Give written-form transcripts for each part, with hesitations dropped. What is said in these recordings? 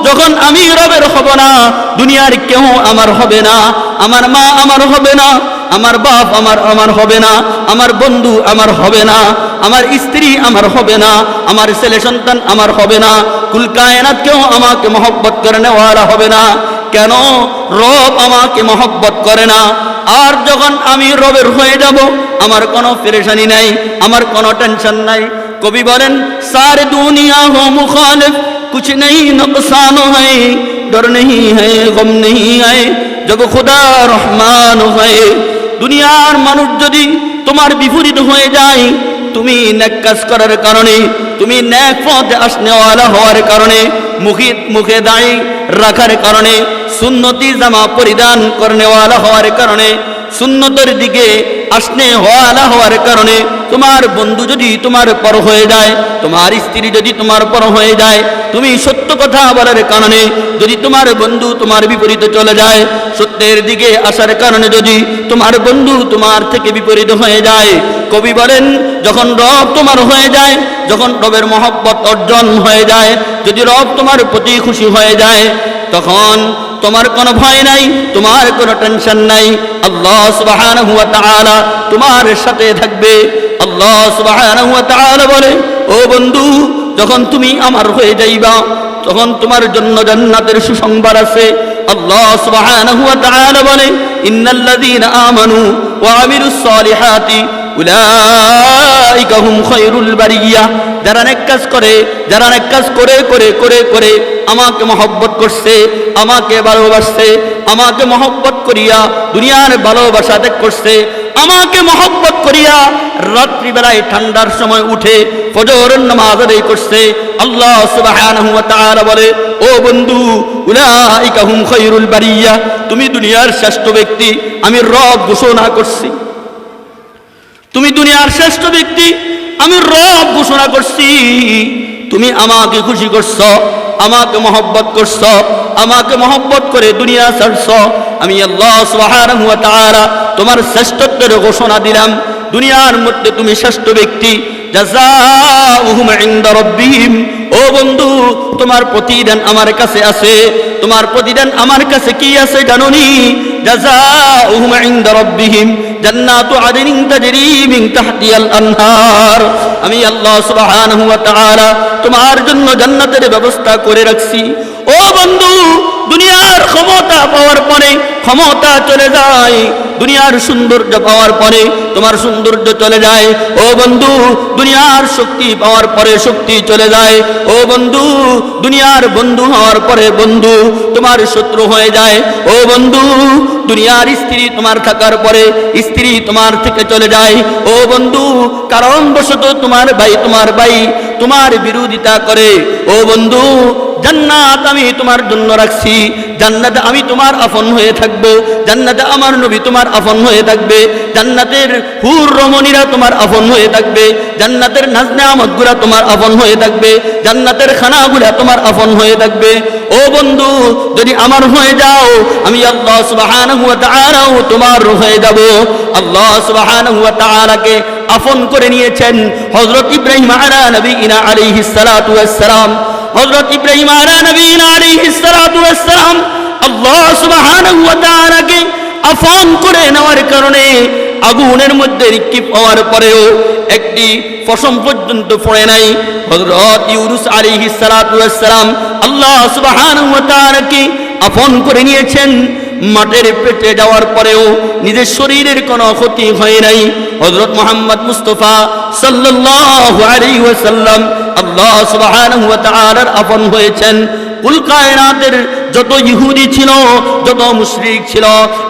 যখন আমি রবের হব না, দুনিয়ার কেউ আমার হবে না, আমার মা আমার হবে না, আমার বাপ আমার হবে না, আমার বন্ধু আমার হবে না, আমার স্ত্রী আমার হবে না, আমার ছেলে সন্তান আমার হবে না, কুল কায়নাত কেউ আমাকে মহব্বত করে নেওয়ালা হবে না। কেন? রব আমাকে মহব্বত করে না। আর যখন আমি রবের হয়ে যাব, আমার কোনো পেরেশানি নাই, আমার কোনো টেনশন নাই। কবি বলেন, সারে দুনিয়া হো মুখালিফ, कुछ नहीं नुकसान है, डर नहीं है, गम नहीं है, जब खुदा रहमान है। দুনিয়ার মানুষ যদি তোমার বিপরীত হয়ে যায়, তুমি নেক কাজ করার কারণে, তুমি নেক পথে আসনেওয়ালা হওয়ার কারণে, মুখে দাড়ি রাখার কারণে, সুন্নতি জামা পরিধান করনেওয়ালা হওয়ার কারণে, সুন্নতের দিকে আসনে ওয়ালা হওয়ার কারণে তোমার বন্ধু যদি তোমার পর হয়ে যায়, তোমার স্ত্রী যদি তোমার পর হয়ে যায়, তুমি সত্য কথা বলার কারণে যদি তোমার বন্ধু তোমার বিপরীতে চলে যায়, সত্যের দিকে আসার কারণে যদি তোমার বন্ধু তোমার থেকে বিপরীত হয়ে যায়, কবি বলেন, যখন রব তোমার হয়ে যায়, যখন রবের মহব্বত অর্জন হয়ে যায়, যদি রব তোমার প্রতি খুশি হয়ে যায়, তখন তোমার কোনো ভয় নাই, তোমার কোনো টেনশন নাই। আল্লাহ সুবহানাহু ওয়া তাআলা তোমার সাথে থাকবে। আল্লাহ সুবহানাহু ওয়া তাআলা বলে, ও বন্ধু, যখন তুমি আমার হয়ে যাইবা, তখন তোমার জন্য জান্নাতের সুসংবাদ আছে। আল্লাহ সুবহানাহু ওয়া তাআলা বলে, ইন্নাল্লাযীনা আমানু ওয়া আমিলুস সালিহাতি উলাইকা হুম খায়রুল বারিয়া। যারা নেক কাজ করে, যারা নেক কাজ করে করে করে করে আমাকে মহব্বত করছে, আমাকে ভালোবাসছে, আমাকে মহব্বত করিয়া দুনিয়ার ভালোবাসা ত্যাগ করছে, আমাকে মহব্বত করিয়া রাত্রিবেলায় ঠান্ডার সময় উঠে ফজরের নামাজ আদায় করছে, আল্লাহ সুবহানাহু ওয়া তাআলা বলে, ও বন্ধু, উলাইকা হুম খায়রুল বারিয়া, তুমি দুনিয়ার শ্রেষ্ঠ ব্যক্তি আমি রব ঘোষণা করছি। তুমি দুনিয়ার শ্রেষ্ঠ ব্যক্তি আমি রব ঘোষণা করছি। তুমি আমাকে খুশি করছ, আমাকে মহব্বত করছ, আমাকে মহব্বত করে দুনিয়া ছাড়ছ। আমি আল্লাহ সুবহানাহু ওয়া তাআলা তোমার শ্রেষ্ঠত্বের ঘোষণা দিলাম। দুনিয়ার মধ্যে তুমি শ্রেষ্ঠ ব্যক্তি। জাযাউহুম ইনদা রাব্বিহিম। ও বন্ধু, তোমার প্রতিদান আমার কাছে আছে। তোমার প্রতিদান আমার কাছে কি আছে জানোনি? জাযাউহুম ইনদা রাব্বিহিম জান্নাতু আদনিন তাজরি মিন তাহতিহাল আনহার। আমি আল্লাহ সুবহানাহু ওয়া তাআলা তোমার জন্য জান্নাতের ব্যবস্থা করে রাখছি। ও বন্ধু, দুনিয়ার ক্ষমতা পাওয়ার পরে ক্ষমতা চলে যায়, দুনিয়ার সৌন্দর্য পাওয়ার পরে তোমার সৌন্দর্য চলে যায়। ও বন্ধু, দুনিয়ার শক্তি পাওয়ার পরে শক্তি চলে যায়। ও বন্ধু, দুনিয়ার বন্ধু হওয়ার পরে বন্ধু তোমার শত্রু হয়ে যায়। ও বন্ধু, দুনিয়ার স্ত্রী তোমার থাকার পরে স্ত্রী তোমার থেকে চলে যায়। ও বন্ধু, কারণবশত তোমার ভাই তোমার বিরোধিতা করে। ও বন্ধু, জান্নাত আমি তোমার জন্য রাখছি। জান্নাতে আমি তোমার আপন হয়ে থাকবো। জান্নাতে আমার নবী তোমার আপন হয়ে থাকবে। জান্নাতের হুর রমণীরা তোমার আপন হয়ে থাকবে। জান্নাতের নাজ নেয়ামতগুলা তোমার আপন হয়ে থাকবে। জান্নাতের খানাগুলা তোমার আপন হয়ে থাকবে। ও বন্ধু, যদি আমার হয়ে যাও, আমি আল্লাহ সুবহানাহু ওয়া তাআলাও তোমার হয়ে যাব। আল্লাহ সুবহানাহু ওয়া তাআলাকে আপন করে নিয়েছেন হযরত ইব্রাহিম আলা নবিয়িনা আলাইহিস সালাতু ওয়াস সালাম। হযরত ইব্রাহিম আলা নবিয়িনা আলাইহিস সালাতু ওয়াস সালাম আল্লাহ সুবহানাহু ওয়া তাআলাকে আপন করে নেওয়ার কারণে আগুনের মধ্যে নিক্ষেপ হওয়ার পরেও একটি পশম পর্যন্ত পড়ে নাই। হযরত ইউনূস আলাইহিস সালাতু ওয়াস সালাম আল্লাহ সুবহানাহু ওয়া তাআলাকে আপন করে নিয়েছেন। মাটির পেটে যাওয়ার পরেও নিজের শরীরের কোনো ক্ষতি হয় নাই। হযরত মুহাম্মদ মুস্তাফা সাল্লাল্লাহু আলাইহি ওয়াসাল্লাম আল্লাহ সুবহানাহু ওয়া তাআলার আপন হয়েছেন। কুল কায়নাতের যত ইহুদি ছিল, যত মুশরিক ছিল,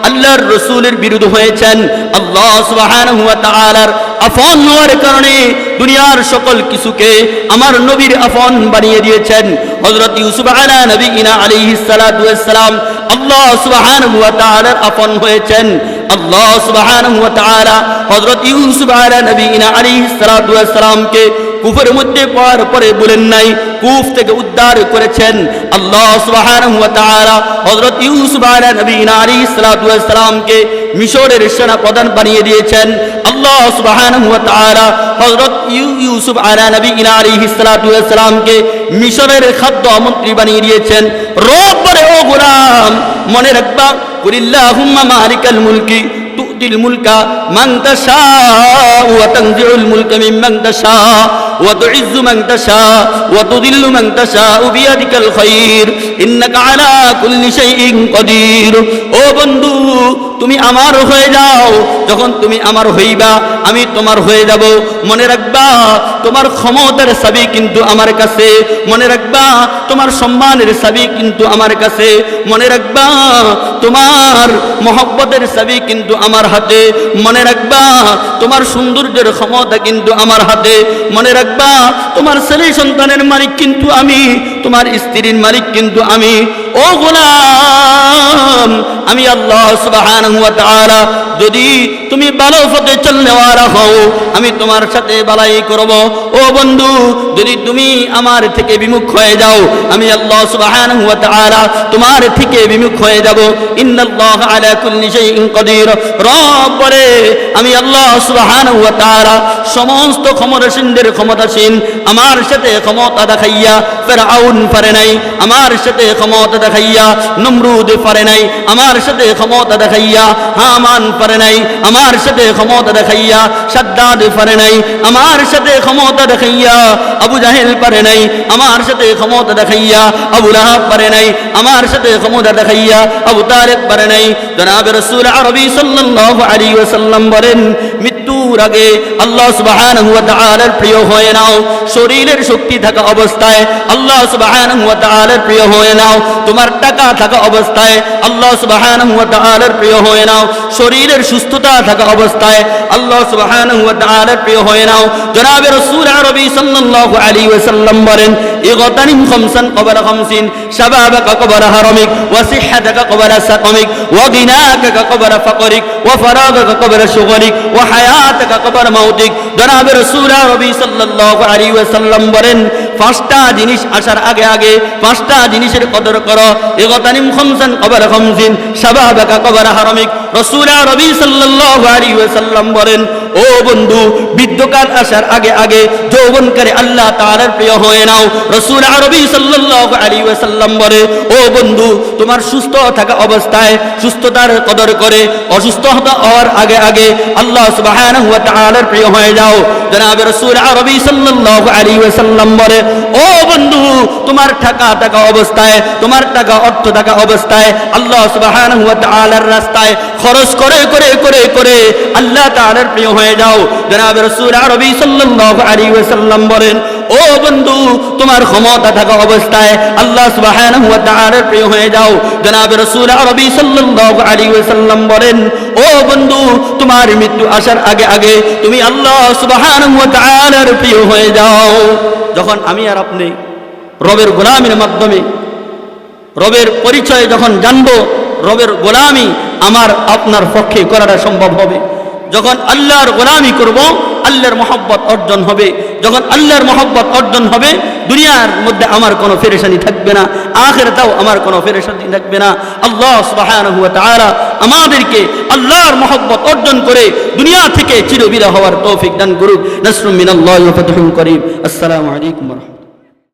আল্লাহর রাসূলের বিরুদ্ধে হয়েছেন। আল্লাহ সুবহানাহু ওয়া তাআলার আপন হওয়ার কারণে দুনিয়ার সকল কিছুকে আমার নবীর আপন বানিয়ে দিয়েছেন। হযরত ইউসুফ আলা নবিয়িনা আলাইহিস সালাতু ওয়াস সালাম আল্লাহ সুবহানাহু ওয়া তাআলার আপন হয়েছেন। আল্লাহ সুবহানাহু ওয়া তাআলা হযরত ইউসুফ আলা নবীনা আলাইহিস সালাতু ওয়াস সালামকে কুফের মধ্যে পড়ার পরে বলেন নাই, কুফ থেকে উদ্ধার করেছেন। আল্লাহ সুবহানাহু ওয়া তাআলা হযরত ইউসুফ আলা নবীনা আলাইহিস সালাতু ওয়াস সালামকে মিশরের সেনা প্রধান বানিয়ে দিয়েছেন। আল্লাহ সুবহানাহু ওয়া তাআলা হযরত ইউসুফ আলা নবীনা আলাইহিস সালাতু ওয়াস সালামকে মিশরের খাদ্য মন্ত্রী বানিয়ে দিয়েছেন। রব বলে, ও গোলাম মনে রাখবা, কুলিল্লাহুম্মা মালিকাল মুলকি তুতিল মুলকা মান তাশা ওয়া তানজিউল মুলকা মিম্মান তাশা ওয়া তুইজ্জু মান তাশা ওয়া তুযিল্লু মান তাশা বিয়াদিকাল খায়র ইন্নাকা আলা কুল্লি শাইইন কাদির। ও বন্ধু, তুমি আমার হয়ে যাও। যখন তুমি আমার হইবা, আমি তোমার হয়ে যাব। মনে রাখবা, তোমার ক্ষমতার চাবি কিন্তু আমার কাছে। মনে রাখবা, তোমার সম্মানের চাবি কিন্তু আমার কাছে। মনে রাখবা, তোমার মহব্বতের চাবি কিন্তু আমার হাতে। মনে রাখবা, তোমার সৌন্দর্যের ক্ষমতা কিন্তু আমার হাতে। মনে রাখবা, তোমার ছেলে সন্তানের মালিক কিন্তু আমি, তোমার স্ত্রীর মালিক কিন্তু আমি। ও গোলাম, আমি আল্লাহ সুবহানাহু ওয়া তাআলা যদি তুমি ভালো পথে চলনেওয়ালা হও, আমি তোমার সাথে বালাই করব। ও বন্ধু, যদি তুমি আমার থেকে বিমুখ হয়ে যাও, আমি আল্লাহ সুবহানাহু ওয়া তাআলা তোমার থেকে বিমুখ হয়ে যাব। ইন্নাল্লাহ আলা কুল্লি শাইইন কাদির। রব বলে, আমি আল্লাহ সুবহানাহু ওয়া তাআলা সমস্ত ক্ষমতাসীনদের ক্ষমতাসীন। আমার সাথে ক্ষমতা দেখাইয়া ফিরআউন পারে নাই, আমার সাথে ক্ষমতা দেখাইয়া নমরুদ পারে নাই, আমার সাথে ক্ষমতা দেখাইয়া হামান পারে নাই, আমার সাথে ক্ষমতা দেখাইয়া সাদ্দাদ পারে নাই, আমার সাথে ক্ষমতা দেখাইয়া আবু জাহেল পারে নাই, আমার সাথে ক্ষমতা দেখাইয়া আবু লাহাব পারে নাই, আমার সাথে ক্ষমতা দেখাইয়া আবু তালেব পারে নাই। জনাবে রাসূল আরবি সাল্লাল্লাহু আলাইহি ওয়াসাল্লাম বলেন, মৃত্যুর আগে আল্লাহ সুবহানাহু ওয়া তাআলার প্রিয় হয়ে নাও। শরীরের শক্তি থাকা অবস্থায় আল্লাহ সুবহানাহু ওয়া তাআলার প্রিয় হয়ে নাও। তোমার টাকা থাকা অবস্থায় আল্লাহ সুবহানাহু ওয়া তাআলার প্রিয় হয়ে নাও। শরীরের সুস্থতা থাকা অবস্থায় আল্লাহ সুবহানাহু ওয়া তাআলার প্রিয় হয়ে নাও। জনাবে রাসূল আরবি সাল্লাল্লাহু আলাইহি ওয়াসাল্লাম বলেন, ইগতানিম খামসান ক্বাবলা খামসিন, শাবাবাকা ক্বাবলা হারামিক, ওয়া সিহহাতাকা ক্বাবলা সাকামিক, ওয়া গিনাকা ক্বাবলা ফাকরিক, ওয়া ফারাগাকা ক্বাবলা শুগলিক, ওয়া হায়াতাকা ক্বাবলা মাউতিক। জনাবে রাসূল আরবি সাল্লাল্লাহু আলাইহি ওয়াসাল্লাম বলেন, পাঁচটা জিনিস আসার আগে আগে পাঁচটা জিনিসের কদর করো। ইগতানিম খামসান ক্বাবলা খামসিন, শাবাবাকা ক্বাবলা হারামিক। রাসূল আরবি সাল্লাল্লাহু আলাইহি ওয়াসাল্লাম বলেন, ও বন্ধু, বৃদ্ধকাল আসার আগে আগে যৌবনকারী আল্লাহ তাআলার প্রিয় হয়ে নাও। রাসূল আরবি সাল্লাল্লাহু আলাইহি ওয়াসাল্লাম বলে, ও বন্ধু, তোমার সুস্থ থাকা অবস্থায় সুস্থতার কদর করে অসুস্থ হওয়ার আগে আগে আল্লাহ সুবহানাহু ওয়া তাআলার প্রিয় হয়ে যাও। জনাবে রাসূল আরবি সাল্লাল্লাহু আলাইহি ওয়াসাল্লাম বলে, ও বন্ধু, তোমার টাকা থাকা অবস্থায়, তোমার টাকা অর্থ থাকা অবস্থায় আল্লাহ সুবহানাহু ওয়া তাআলার রাস্তায় খরচ করে করে করে করে আল্লাহ তাআলার প্রিয় হয়ে যাও। জনাবে রাসূল আরবি সাল্লাল্লাহু আলাইহি ওয়াসাল্লাম বলেন, ও বন্ধু, তোমার ক্ষমতা থাকা অবস্থায় আল্লাহ সুবহানাহু ওয়া তাআলার প্রিয় হয়ে যাও। জনাবে রাসূল আরবি সাল্লাল্লাহু আলাইহি ওয়াসাল্লাম বলেন, ও বন্ধু, তোমার মৃত্যু আসার আগে আগে তুমি আল্লাহ সুবহানাহু ওয়া তাআলার প্রিয় হয়ে যাও। যখন আমি আর আপনি রবের গোলামির মাধ্যমে রবের পরিচয় যখন জানবো, রবের গোলামি আমার আপনার পক্ষে করাটা সম্ভব হবে। যখন আল্লাহর গোলামি করব, আল্লাহর মহব্বত অর্জন হবে। যখন আল্লাহর মহব্বত অর্জন হবে, দুনিয়ার মধ্যে আমার কোনো পেরেশানি থাকবে না, আখিরাতেও আমার কোনো পেরেশানি থাকবে না। আল্লাহ সুবহানাহু ওয়া তাআলা আমাদেরকে আল্লাহর মহব্বত অর্জন করে দুনিয়া থেকে চিরবিদায় হওয়ার তৌফিক দান করুক। নাসরুম মিনাল্লাহি ওয়া ফাতহুন করিম। আসসালামু আলাইকুম ওয়া রাহমাতুল্লাহ।